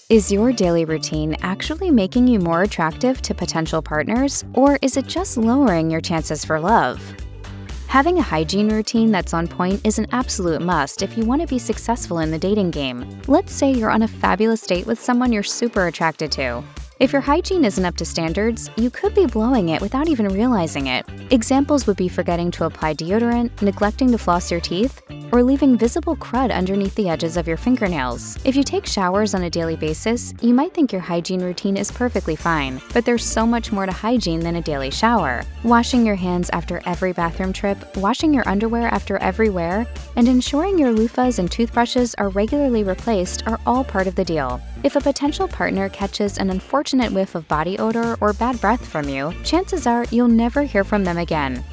Is your daily routine actually making you more attractive to potential partners, or is it just lowering your chances for love? Having a hygiene routine that's on point is an absolute must if you want to be successful in the dating game. Let's say you're on a fabulous date with someone you're super attracted to. If your hygiene isn't up to standards, you could be blowing it without even realizing it. Examples would be forgetting to apply deodorant, neglecting to floss your teeth, or leaving visible crud underneath the edges of your fingernails. If you take showers on a daily basis, you might think your hygiene routine is perfectly fine, but there's so much more to hygiene than a daily shower. Washing your hands after every bathroom trip, washing your underwear after every wear, and ensuring your loofahs and toothbrushes are regularly replaced are all part of the deal. If a potential partner catches an unfortunate whiff of body odor or bad breath from you, chances are you'll never hear from them again.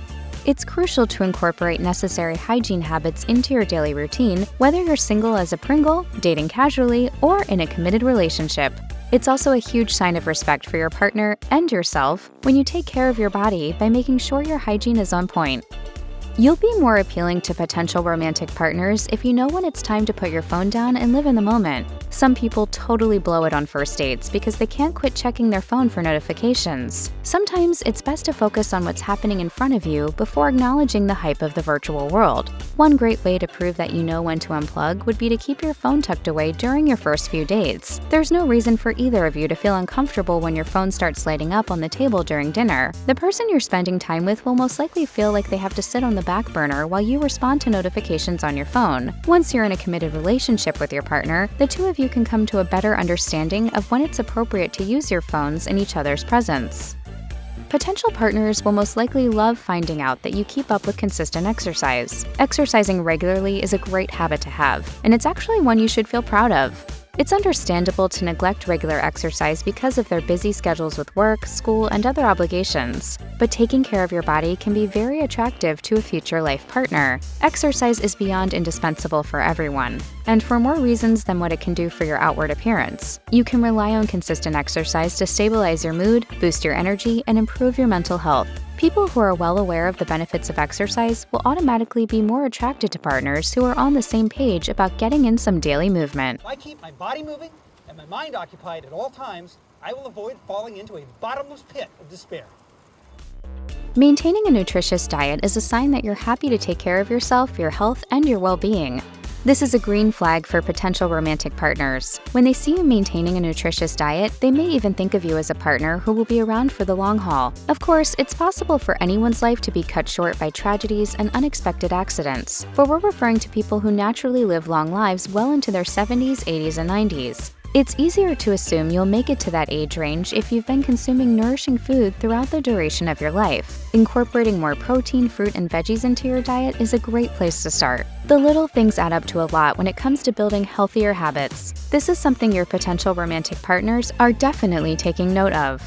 It's crucial to incorporate necessary hygiene habits into your daily routine, whether you're single as a Pringle, dating casually, or in a committed relationship. It's also a huge sign of respect for your partner and yourself when you take care of your body by making sure your hygiene is on point. You'll be more appealing to potential romantic partners if you know when it's time to put your phone down and live in the moment. Some people totally blow it on first dates because they can't quit checking their phone for notifications. Sometimes it's best to focus on what's happening in front of you before acknowledging the hype of the virtual world. One great way to prove that you know when to unplug would be to keep your phone tucked away during your first few dates. There's no reason for either of you to feel uncomfortable when your phone starts lighting up on the table during dinner. The person you're spending time with will most likely feel like they have to sit on the back burner while you respond to notifications on your phone. Once you're in a committed relationship with your partner, the two of you can come to a better understanding of when it's appropriate to use your phones in each other's presence. Potential partners will most likely love finding out that you keep up with consistent exercise. Exercising regularly is a great habit to have, and it's actually one you should feel proud of. It's understandable to neglect regular exercise because of their busy schedules with work, school, and other obligations. But taking care of your body can be very attractive to a future life partner. Exercise is beyond indispensable for everyone, and for more reasons than what it can do for your outward appearance. You can rely on consistent exercise to stabilize your mood, boost your energy, and improve your mental health. People who are well aware of the benefits of exercise will automatically be more attracted to partners who are on the same page about getting in some daily movement. If I keep my body moving and my mind occupied at all times, I will avoid falling into a bottomless pit of despair. Maintaining a nutritious diet is a sign that you're happy to take care of yourself, your health, and your well-being. This is a green flag for potential romantic partners. When they see you maintaining a nutritious diet, they may even think of you as a partner who will be around for the long haul. Of course, it's possible for anyone's life to be cut short by tragedies and unexpected accidents, but we're referring to people who naturally live long lives well into their 70s, 80s, and 90s. It's easier to assume you'll make it to that age range if you've been consuming nourishing food throughout the duration of your life. Incorporating more protein, fruit, and veggies into your diet is a great place to start. The little things add up to a lot when it comes to building healthier habits. This is something your potential romantic partners are definitely taking note of.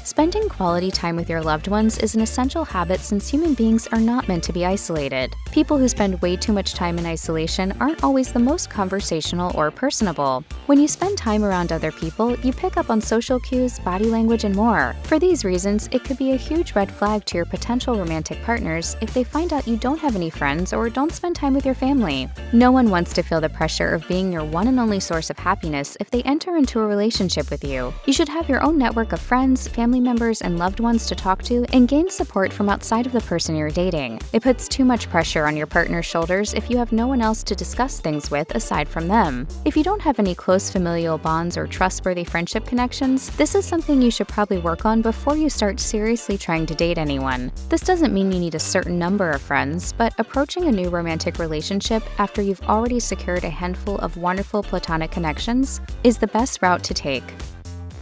Spending quality time with your loved ones is an essential habit since human beings are not meant to be isolated. People who spend way too much time in isolation aren't always the most conversational or personable. When you spend time around other people, you pick up on social cues, body language, and more. For these reasons, it could be a huge red flag to your potential romantic partners if they find out you don't have any friends or don't spend time with your family. No one wants to feel the pressure of being your one and only source of happiness if they enter into a relationship with you. You should have your own network of friends, family members, and loved ones to talk to and gain support from outside of the person you're dating. It puts too much pressure on your partner's shoulders if you have no one else to discuss things with aside from them. If you don't have any close familial bonds or trustworthy friendship connections, this is something you should probably work on before you start seriously trying to date anyone. This doesn't mean you need a certain number of friends, but approaching a new romantic relationship after you've already secured a handful of wonderful platonic connections is the best route to take.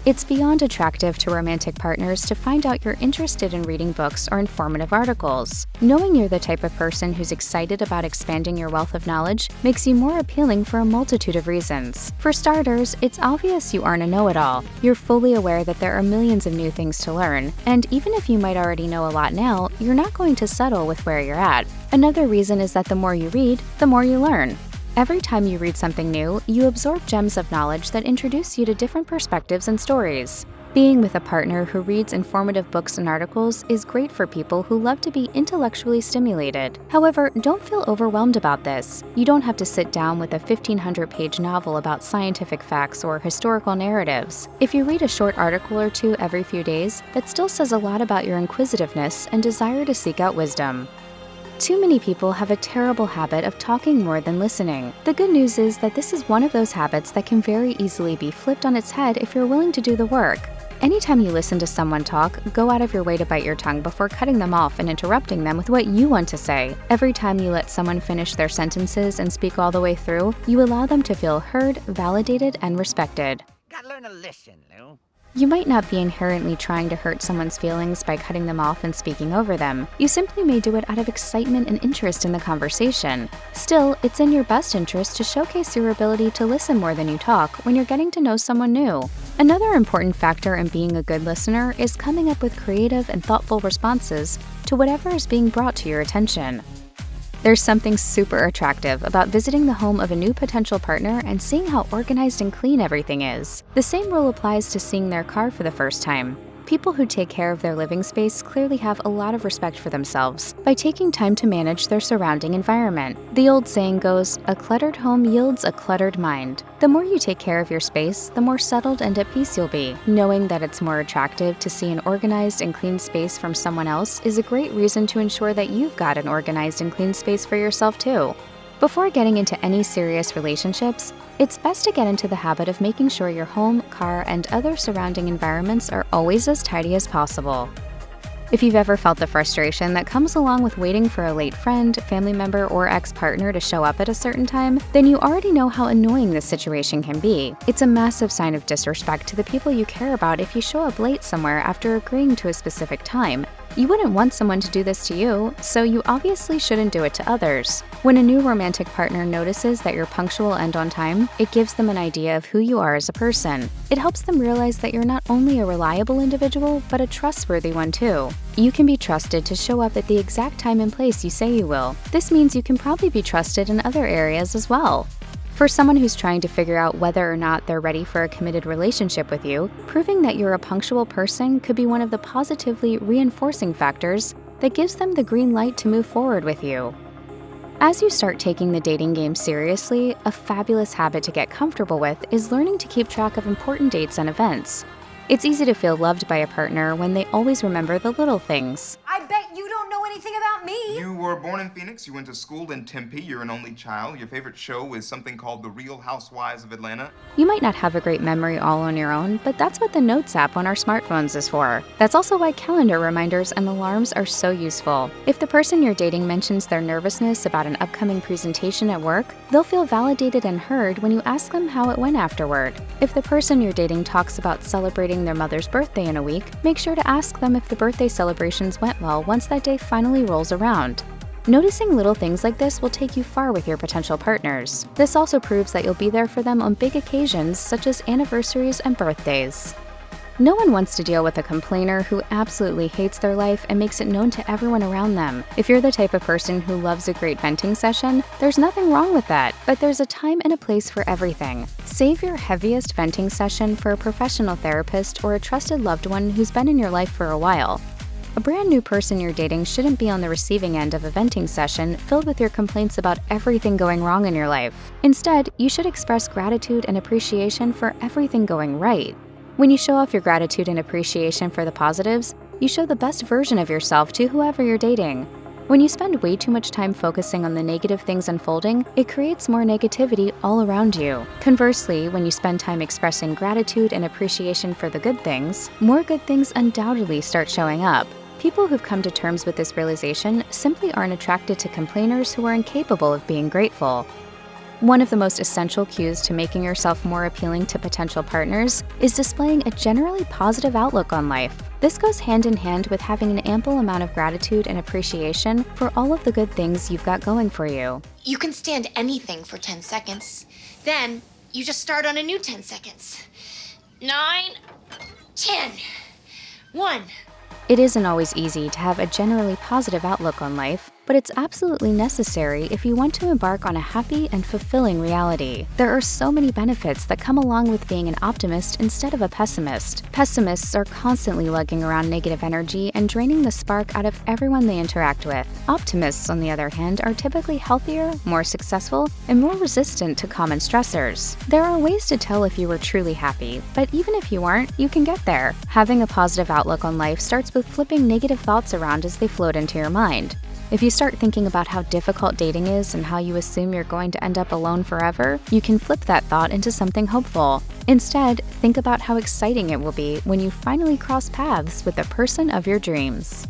It's beyond attractive to romantic partners to find out you're interested in reading books or informative articles. Knowing you're the type of person who's excited about expanding your wealth of knowledge makes you more appealing for a multitude of reasons. For starters, it's obvious you aren't a know-it-all. You're fully aware that there are millions of new things to learn, and even if you might already know a lot now, you're not going to settle with where you're at. Another reason is that the more you read, the more you learn. Every time you read something new, you absorb gems of knowledge that introduce you to different perspectives and stories. Being with a partner who reads informative books and articles is great for people who love to be intellectually stimulated. However, don't feel overwhelmed about this. You don't have to sit down with a 1,500-page novel about scientific facts or historical narratives. If you read a short article or two every few days, that still says a lot about your inquisitiveness and desire to seek out wisdom. Too many people have a terrible habit of talking more than listening. The good news is that this is one of those habits that can very easily be flipped on its head if you're willing to do the work. Anytime you listen to someone talk, go out of your way to bite your tongue before cutting them off and interrupting them with what you want to say. Every time you let someone finish their sentences and speak all the way through, you allow them to feel heard, validated, and respected. Gotta learn to listen, Lou. You might not be inherently trying to hurt someone's feelings by cutting them off and speaking over them. You simply may do it out of excitement and interest in the conversation. Still, it's in your best interest to showcase your ability to listen more than you talk when you're getting to know someone new. Another important factor in being a good listener is coming up with creative and thoughtful responses to whatever is being brought to your attention. There's something super attractive about visiting the home of a new potential partner and seeing how organized and clean everything is. The same rule applies to seeing their car for the first time. People who take care of their living space clearly have a lot of respect for themselves by taking time to manage their surrounding environment. The old saying goes, "A cluttered home yields a cluttered mind." The more you take care of your space, the more settled and at peace you'll be. Knowing that it's more attractive to see an organized and clean space from someone else is a great reason to ensure that you've got an organized and clean space for yourself too. Before getting into any serious relationships, it's best to get into the habit of making sure your home, car, and other surrounding environments are always as tidy as possible. If you've ever felt the frustration that comes along with waiting for a late friend, family member, or ex-partner to show up at a certain time, then you already know how annoying this situation can be. It's a massive sign of disrespect to the people you care about if you show up late somewhere after agreeing to a specific time. You wouldn't want someone to do this to you, so you obviously shouldn't do it to others. When a new romantic partner notices that you're punctual and on time, it gives them an idea of who you are as a person. It helps them realize that you're not only a reliable individual, but a trustworthy one too. You can be trusted to show up at the exact time and place you say you will. This means you can probably be trusted in other areas as well. For someone who's trying to figure out whether or not they're ready for a committed relationship with you, proving that you're a punctual person could be one of the positively reinforcing factors that gives them the green light to move forward with you. As you start taking the dating game seriously, a fabulous habit to get comfortable with is learning to keep track of important dates and events. It's easy to feel loved by a partner when they always remember the little things. I bet you don't know anything about me. You were born in Phoenix, you went to school in Tempe, you're an only child, your favorite show is something called The Real Housewives of Atlanta. You might not have a great memory all on your own, but that's what the Notes app on our smartphones is for. That's also why calendar reminders and alarms are so useful. If the person you're dating mentions their nervousness about an upcoming presentation at work, they'll feel validated and heard when you ask them how it went afterward. If the person you're dating talks about celebrating their mother's birthday in a week, make sure to ask them if the birthday celebrations went well once that day finally rolls around. Noticing little things like this will take you far with your potential partners. This also proves that you'll be there for them on big occasions such as anniversaries and birthdays. No one wants to deal with a complainer who absolutely hates their life and makes it known to everyone around them. If you're the type of person who loves a great venting session, there's nothing wrong with that, but there's a time and a place for everything. Save your heaviest venting session for a professional therapist or a trusted loved one who's been in your life for a while. A brand new person you're dating shouldn't be on the receiving end of a venting session filled with your complaints about everything going wrong in your life. Instead, you should express gratitude and appreciation for everything going right. When you show off your gratitude and appreciation for the positives, you show the best version of yourself to whoever you're dating. When you spend way too much time focusing on the negative things unfolding, it creates more negativity all around you. Conversely, when you spend time expressing gratitude and appreciation for the good things, more good things undoubtedly start showing up. People who've come to terms with this realization simply aren't attracted to complainers who are incapable of being grateful. One of the most essential cues to making yourself more appealing to potential partners is displaying a generally positive outlook on life. This goes hand in hand with having an ample amount of gratitude and appreciation for all of the good things you've got going for you. You can stand anything for 10 seconds. Then you just start on a new 10 seconds. 9, 10, 1. It isn't always easy to have a generally positive outlook on life, but it's absolutely necessary if you want to embark on a happy and fulfilling reality. There are so many benefits that come along with being an optimist instead of a pessimist. Pessimists are constantly lugging around negative energy and draining the spark out of everyone they interact with. Optimists, on the other hand, are typically healthier, more successful, and more resistant to common stressors. There are ways to tell if you are truly happy, but even if you aren't, you can get there. Having a positive outlook on life starts with flipping negative thoughts around as they float into your mind. If you start thinking about how difficult dating is and how you assume you're going to end up alone forever, you can flip that thought into something hopeful. Instead, think about how exciting it will be when you finally cross paths with the person of your dreams.